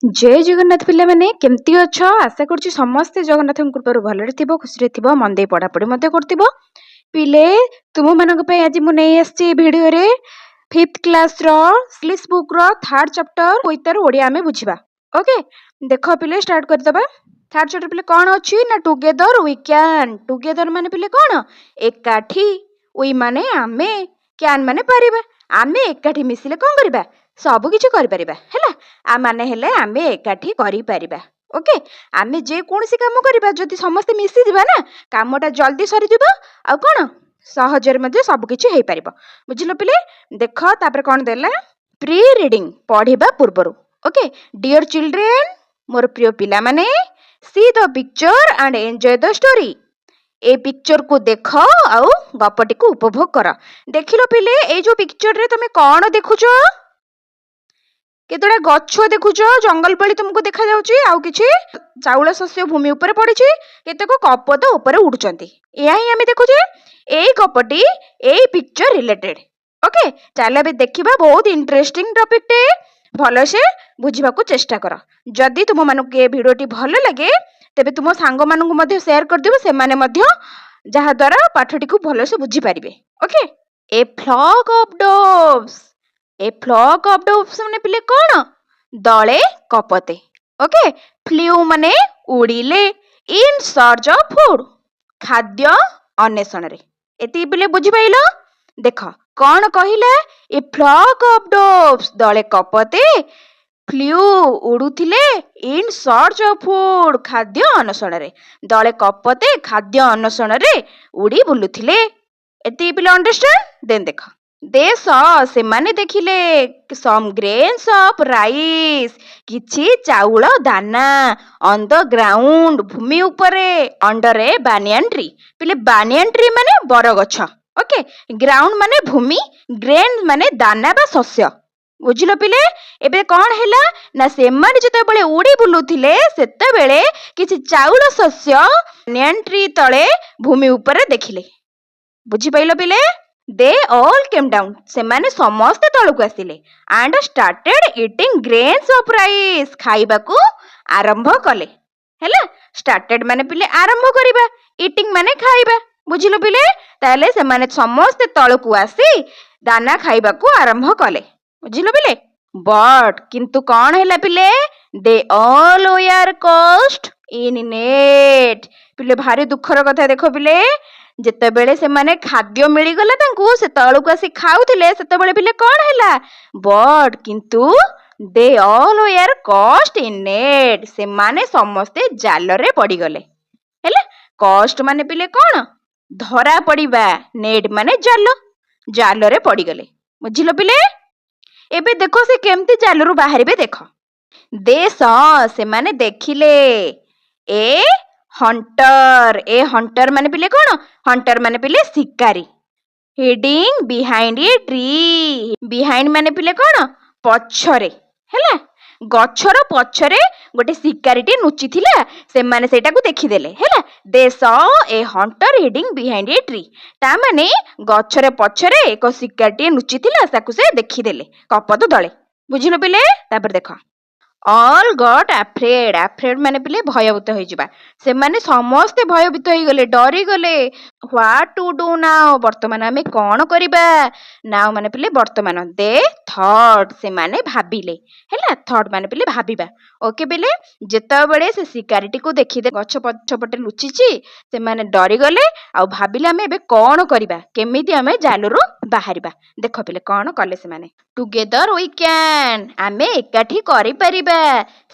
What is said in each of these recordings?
जय जगन्नाथ पिला माने केमती अछ आशा करछि समस्त जगन्नाथ कृपारु भलरे थिबो खुशी रे थिबो मन दे पढ़ा पढ़ी मते करथिबो पिले तुम मानक पे आज मु नै आछि वीडियो रे 5th क्लास रो इंग्लिश बुक रो 3rd चैप्टर ओइतर ओडिया में बुझिबा। ओके देखो पिले स्टार्ट कर दबा। 3rd चैप्टर पिले कोन अछि ना टुगेदर वी कैन। टुगेदर माने पिले कोन एकाठी, वी माने आमे, कैन माने परिबा। आमे एकाठी मिसिले कोन करबा सब किछि करि परिबा हैला। आ माने हेले आमे एकाठी करि परिबा। ओके आमे जे कोनसी काम करबा जदि समस्त मिसी दिबा ना कामटा जल्दी सरी दिबो आ कोन सहजर मध्ये सब किछि हेइ परिबो। बुझिलो पिले देख तापर कोन देला प्री रीडिंग पढिबा पूर्वरु। ओके डियर चिल्ड्रेन मोर प्रिय पिला माने see the picture and enjoy the story. ए पिक्चर को देख आउ गपटी को उपभोग कर। देखिलो पिले ए जो पिक्चर रे तमे कोन देखुछो केतोडा गच्छ देखुछ जंगल पळी तुमको देखा जाउची आउ किछि चाउळ शस्य भूमि ऊपर पड़िछि केतेको कपत ऊपर उडुचंती एहा ही आमे देखुछे एई कपटी एई पिक्चर रिलेटेड। ओके चलो बे देखिबा बहुत इंटरेस्टिंग टॉपिक टे भलो से बुझिबा को चेष्टा कर। जदि तुम मानु के वीडियोटी भलो लागे तबे तुम सांग मानु को मध्ये शेयर कर दिबो से माने मध्ये जहा द्वारा पाठटी को भलो से बुझी परिबे। Okay a flock of doves. A flock of doves माने पिले कोन दळे कपते। ओके फ्लू माने उड़िले इन सर्च ऑफ फूड खाद्य अन्वेषण रे। एति पिले बुझी पाइलो देख कोन कहिला ए फ्लॉक ऑफ डोव्स दळे कपते फ्लू उड़ुथिले इन सर्च ऑफ फूड खाद्य अन्वेषण रे। दळे कपते खाद्य अन्वेषण रे उड़ी बुलुथिले। एति पिले अंडरस्टैंड देन देख दे से माने देखिले सम ग्रेन्स ऑफ राइस किछि चाउଳ दाना ऑन द ग्राउंड भूमि ऊपरे अंडर ए बानियन ट्री। पिले बानियन ट्री माने बरगछ। ओके ग्राउंड माने भूमि ग्रेन माने दाना बा शस्य। बुझिलो पिले एबे कोन हैला ना से माने जते बेले उडी बुलुथिले सेते बेले किछि चाउଳ शस्य बानियन ट्री तळे भूमि ऊपरे देखिले। बुझि पाइलो पिले दे ऑल केम डाउन से माने समस्त तळकु आसिले and started eating grains of rice खाइबा को आरंभ कले हैला। स्टार्टेड माने पिले आरंभ करिबा ईटिंग माने खाइबा। बुझिलो पिले ताले से माने समस्त तळकु आसी दाना खाइबा को आरंभ कले। बुझिलो पिले बट किंतु कोन हैला पिले they all were caught in net. पिले भारी दुखर कथा देखो पिले जेते बेले से माने खाद्य मिली गला तांकू से तळकु आसी खाउथिले सेते बेले पिले कोन हैला बट किंतु they all were caught in net से माने समस्ते जाल रे पड़ी गले हैला। कॉस्ट माने पिले कोन धरा पड़ीबा नेट माने जाल जाल रे पड़ी गले। बुझिलो पिले एबे देखो से केमती जाल रु बाहरिबे देखो दे से माने देखिले ए हंटर। ए हंटर माने पिले कोन हंटर माने पिले शिकारी heading behind a tree. Behind माने पिले कोन पछरे हैला गछर पछरे गोटे शिकारीटी नुची थिला से माने सेटा को देखि देले हैला। They saw a Hunter heading behind a tree ता माने गछरे पछरे एक शिकारीटी नुची थिला ताकू से देखि देले कपत दळे। बुझिलो पिले तापर देखो ऑल गॉट अफ्रेड। अफ्रेड माने पिले भयभीत होई जिबा से माने समस्त भयभीत होई गले डरी गले। व्हाट टू डू नाउ वर्तमान हमें कोन करिबा नाउ माने पिले वर्तमान दे थॉट से माने भाबिले हैला। थॉट माने पिले भाबिबा। ओके पिले जेता बेले से शिकारीटी को देखि दे गछ पछपटे लुचिची से माने डरी गले आ भाबिले हमें एबे कोन करिबा केमिति हमें जालरो बाहरिबा। देखो पिले कोन कले से माने टुगेदर वी कैन हमें एकाठी करि परिबा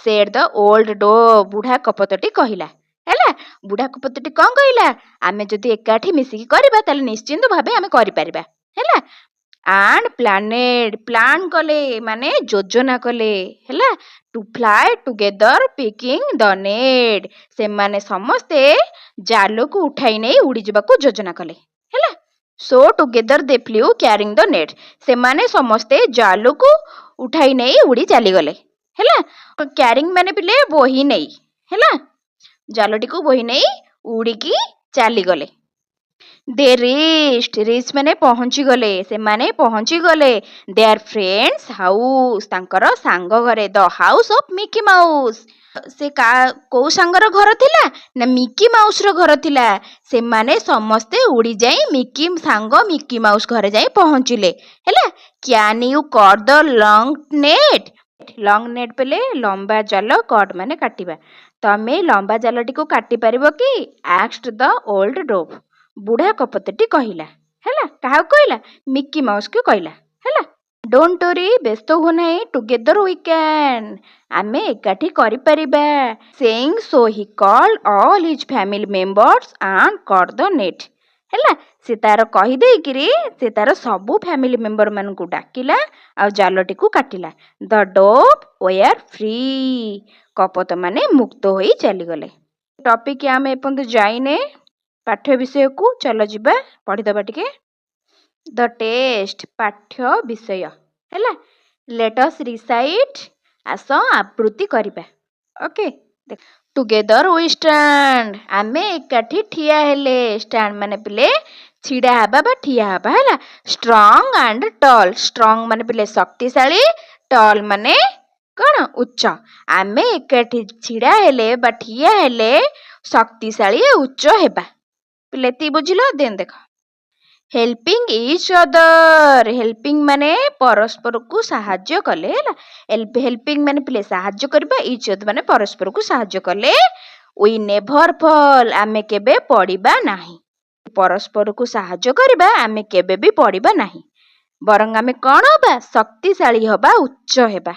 सेड द ओल्ड डो। बुढ़ा कपतटी कहिला हैला। बुढ़ा कपतटी कोन कहिला आमे जदि एकाठी मिसिकी करबा ताले निश्चिंत भाबे आमे करि परिबा हैला। एंड प्लानेड प्लान कले माने योजना कले हैला to fly together picking the net से माने समस्ते जाल को उठाई नै उड़ी जबा को योजना कले हैला। सो together they flu carrying the net से माने समस्ते जाल को उठाई नै उड़ी चली गले हैला। कैरिंग माने पिले बोही नै हैला जालटी को बोही नै उड़ी की चली गले। ଦେ ରିଚ୍ ମାନେ ପହଞ୍ଚିଗଲେ, ସେମାନେ ପହଞ୍ଚିଗଲେ ଦେୟାର ଫ୍ରେଣ୍ଡସ୍ ହାଉସ୍, ତାଙ୍କର ସାଙ୍ଗ ଘରେ, ଦ ହାଉସ୍ ଅଫ୍ ମିକି ମାଉସ୍। ସେ କୋଉ ସାଙ୍ଗର ଘର ଥିଲା ନା ମିକି ମାଉସର ଘର ଥିଲା। ସେମାନେ ସମସ୍ତେ ଉଡ଼ି ଯାଇ ସାଙ୍ଗ ମିକି ମାଉସ୍ ଘରେ ଯାଇ ପହଞ୍ଚିଲେ। ହେଲା, can you cut the long net? Long net ବେଲେ ଲମ୍ବା ଜାଲ, କଟ୍ ମାନେ କାଟିବା। ତମେ ଲମ୍ବା ଜାଲଟିକୁ କାଟି ପାରିବ କି? ଆସ୍କ୍ଡ ଦ ଓଲ୍ଡ ଡୋଭ୍। ବୁଢ଼ା କପୋତଟି କହିଲା। ହେଲା, କାହାକୁ କହିଲା? ମିକି ମାଉସକୁ କହିଲା। ହେଲା, ଡୋଣ୍ଟ ୱରି, ବ୍ୟସ୍ତ ହୁଅ ନାହିଁ, ଟୁଗେଦର ୱି କ୍ୟାନ୍, ଆମେ ଏକାଠି କରିପାରିବା। Saying so he called all his family members and cut the net. ହେଲା, ସେ ତାର କହିଦେଇକିରି ସେ ତାର ସବୁ ଫ୍ୟାମିଲି ମେମ୍ବର ମାନଙ୍କୁ ଡାକିଲା ଆଉ ଜାଲଟିକୁ କାଟିଲା। ଦ ଡୋଭ୍ ୱେୟାର ଫ୍ରି, କପୋତ ମାନେ ମୁକ୍ତ ହୋଇ ଚାଲିଗଲେ। ଟପିକ୍ ଆମେ ଏପର୍ଯ୍ୟନ୍ତ ଯାଇନେ ପାଠ୍ୟ ବିଷୟକୁ, ଚାଲ ଯିବା ପଢିଦବା ଟିକେ। ଦ ଟେଷ୍ଟ, ପାଠ୍ୟ ବିଷୟ। ହେଲା, ଲେଟ୍ ଅସ୍ ରିସାଇଟ୍, ଆସ ଆବୃତ୍ତି କରିବା। ଓକେ, ଟୁଗେଦର ୱି ଷ୍ଟାଣ୍ଡ, ଆମେ ଏକାଠି ଠିଆ ହେଲେ। ଷ୍ଟାଣ୍ଡ ମାନେ ପିଲେ ଛିଡ଼ା ହେବା ବା ଠିଆ ହେବା। ହେଲା, ଷ୍ଟ୍ରଙ୍ଗ ଆଣ୍ଡ ଟଲ୍, ଷ୍ଟ୍ରଙ୍ଗ ମାନେ ପିଲେ ଶକ୍ତିଶାଳୀ, ଟଲ୍ ମାନେ କ'ଣ? ଉଚ୍ଚ। ଆମେ ଏକାଠି ଛିଡ଼ା ହେଲେ ବା ଠିଆ ହେଲେ ଶକ୍ତିଶାଳୀ ଉଚ୍ଚ ହେବା। ପିଲେ ଏତିକି ବୁଝିଲ? ଦେନ୍ ଦେଖ, ହେଲ୍ପିଂ ଇଚ୍ ଅଦର, ହେଲ୍ପିଂ ମାନେ ପରସ୍ପରକୁ ସାହାଯ୍ୟ କଲେ। ହେଲା, ହେଲ୍ପିଂ ମାନେ ପିଲେ ସାହାଯ୍ୟ କରିବା, ଇଚ୍ ଅଦର ମାନେ ପରସ୍ପରକୁ ସାହାଯ୍ୟ କଲେ। ୱି ନେଭର ଫଲ୍, ଆମେ କେବେ ପଡ଼ିବା ନାହିଁ। ପରସ୍ପରକୁ ସାହାଯ୍ୟ କରିବା, ଆମେ କେବେ ବି ପଡ଼ିବା ନାହିଁ, ବରଂ ଆମେ କ'ଣ ହବା? ଶକ୍ତିଶାଳୀ ହବା, ଉଚ୍ଚ ହେବା।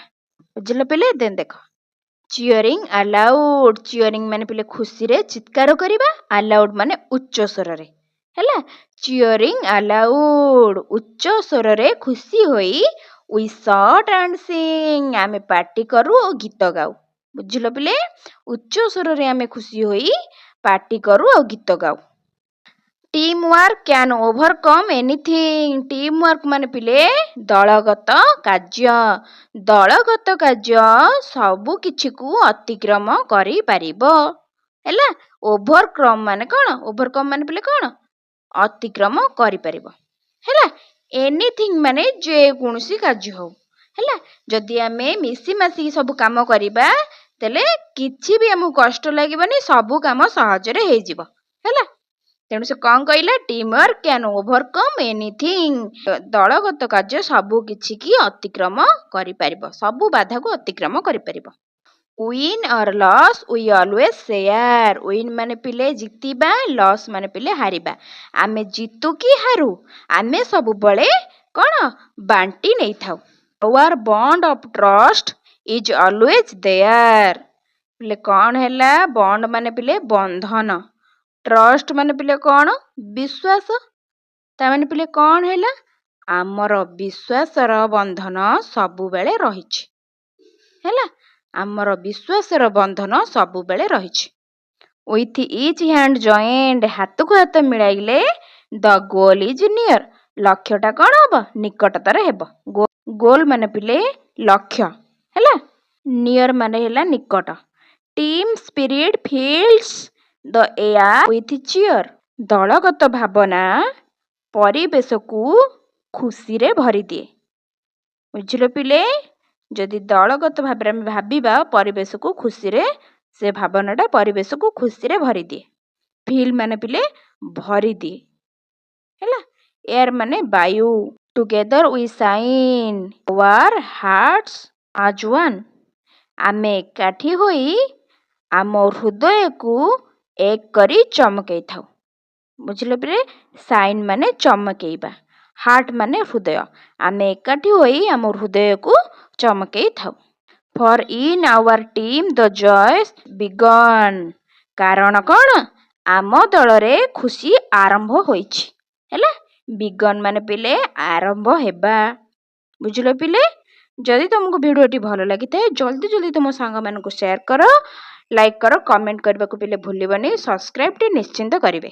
ବୁଝିଲ ପିଲେ? ଦେନ୍ ଦେଖ, ଚିୟରିଂ ଆଲାଉଡ୍, ଚିୟରିଂ ମାନେ ପିଲେ ଖୁସିରେ ଚିତ୍କାର କରିବା, ଆଲାଉଡ୍ ମାନେ ଉଚ୍ଚ ସ୍ୱରରେ। ହେଲା, ଚିୟରିଂ ଆଲାଉଡ୍, ଉଚ୍ଚ ସ୍ୱରରେ ଖୁସି ହୋଇ। ୱି ସଟ୍ ଆଣ୍ଡ ସିଂ, ଆମେ ପାର୍ଟି କରୁ ଓ ଗୀତ ଗାଉ। ବୁଝିଲ ପିଲେ? ଉଚ୍ଚ ସ୍ୱରରେ ଆମେ ଖୁସି ହୋଇ ପାର୍ଟି କରୁ ଆଉ ଗୀତ ଗାଉ। Team work can overcome anything, team work ମାନେ ପିଲେ ଦଳଗତ କାର୍ଯ୍ୟ, ଦଳଗତ କାର୍ଯ୍ୟ ସବୁ କିଛିକୁ ଅତିକ୍ରମ କରିପାରିବ। ହେଲା, ଓଭରକମ୍ ମାନେ କ'ଣ? ଓଭରକମ୍ ମାନେ ପିଲେ କ'ଣ? ଅତିକ୍ରମ କରିପାରିବ। ହେଲା, ଏନିଥିଙ୍ଗ ମାନେ ଯେକୌଣସି କାର୍ଯ୍ୟ ହଉ। ହେଲା, ଯଦି ଆମେ ମିଶି ମାସିକି ସବୁ କାମ କରିବା ତାହେଲେ କିଛି ବି ଆମକୁ କଷ୍ଟ ଲାଗିବନି, ସବୁ କାମ ସହଜରେ ହେଇଯିବ। ହେଲା, ତେଣୁ ସେ କ'ଣ କହିଲା? Team work can overcome anything, ଦଳଗତ କାର୍ଯ୍ୟ ସବୁ କିଛିକି ଅତିକ୍ରମ କରିପାରିବ, ସବୁ ବାଧାକୁ ଅତିକ୍ରମ କରିପାରିବ। Win or loss we always share, win ମାନେ ପିଲେ ଜିତିବା, ଲସ୍ ମାନେ ପିଲେ ହାରିବା। ଆମେ ଜିତୁ କି ହାରୁ, ଆମେ ସବୁବେଳେ କ'ଣ? ବାଣ୍ଟି ନେଇଥାଉ। Our bond of trust is always there, ପିଲେ କ'ଣ ହେଲା? ବଣ୍ଡ ମାନେ ପିଲେ ବନ୍ଧନ, ଟ୍ରଷ୍ଟ ମାନେ ପିଲେ କ'ଣ? ବିଶ୍ୱାସ। ତାମାନେ ପିଲେ କ'ଣ ହେଲା? ଆମର ବିଶ୍ୱାସର ବନ୍ଧନ ସବୁବେଳେ ରହିଛି। ହେଲା, ଆମର ବିଶ୍ୱାସର ବନ୍ଧନ ସବୁବେଳେ ରହିଛି। ୱିଥ୍ ଇଚ୍ ହ୍ୟାଣ୍ଡ ଜଏଣ୍ଟ, ହାତକୁ ହାତ ମିଳାଇଲେ। ଦ ଗୋଲ୍ ଇଜ୍ ନିୟର, ଲକ୍ଷ୍ୟଟା କ'ଣ ହବ? ନିକଟତର ହେବ। ଗୋଲ୍ ମାନେ ପିଲେ ଲକ୍ଷ୍ୟ। ହେଲା, ନିୟର ମାନେ ହେଲା ନିକଟ। Team spirit fills the air with cheer, ଦଳଗତ ଭାବନା ପରିବେଶକୁ ଖୁସିରେ ଭରିଦିଏ। ବୁଝିଲ ପିଲେ? ଯଦି ଦଳଗତ ଭାବରେ ଆମେ ଭାବିବା ପରିବେଶକୁ ଖୁସିରେ, ସେ ଭାବନାଟା ପରିବେଶକୁ ଖୁସିରେ ଭରିଦିଏ। ଫିଲ୍ ମାନେ ପିଲେ ଭରିଦିଏ। ହେଲା, ଏୟାର ମାନେ ବାୟୁ। Together we sign our hearts as one, ଆମେ ଏକାଠି ହୋଇ ଆମ ହୃଦୟକୁ ଏକ କରି ଚମକେଇଥାଉ। ବୁଝିଲ ପିଲେ? ସାଇନ୍ ମାନେ ଚମକେଇବା, ହାର୍ଟ ମାନେ ହୃଦୟ। ଆମେ ଏକାଠି ହୋଇ ଆମ ହୃଦୟକୁ ଚମକେଇଥାଉ। ଫର୍ ଇନ୍ ଆୱାର ଟିମ୍ ଦ ଜୟସ୍ ବିଗନ୍, କାରଣ କ'ଣ? ଆମ ଦଳରେ ଖୁସି ଆରମ୍ଭ ହୋଇଛି। ହେଲା, ବିଗନ୍ ମାନେ ପିଲେ ଆରମ୍ଭ ହେବା। ବୁଝିଲ ପିଲେ? ଯଦି ତୁମକୁ ଭିଡ଼ିଓଟି ଭଲ ଲାଗିଥାଏ ଜଲ୍ଦି ତୁମ ସାଙ୍ଗମାନଙ୍କୁ ସେୟାର କର, ଲାଇକ୍ କର, କମେଣ୍ଟ କରିବାକୁ ପିଲେ ଭୁଲିବନି, ସବସ୍କ୍ରାଇବ୍ଟି ନିଶ୍ଚିନ୍ତ କରିବେ।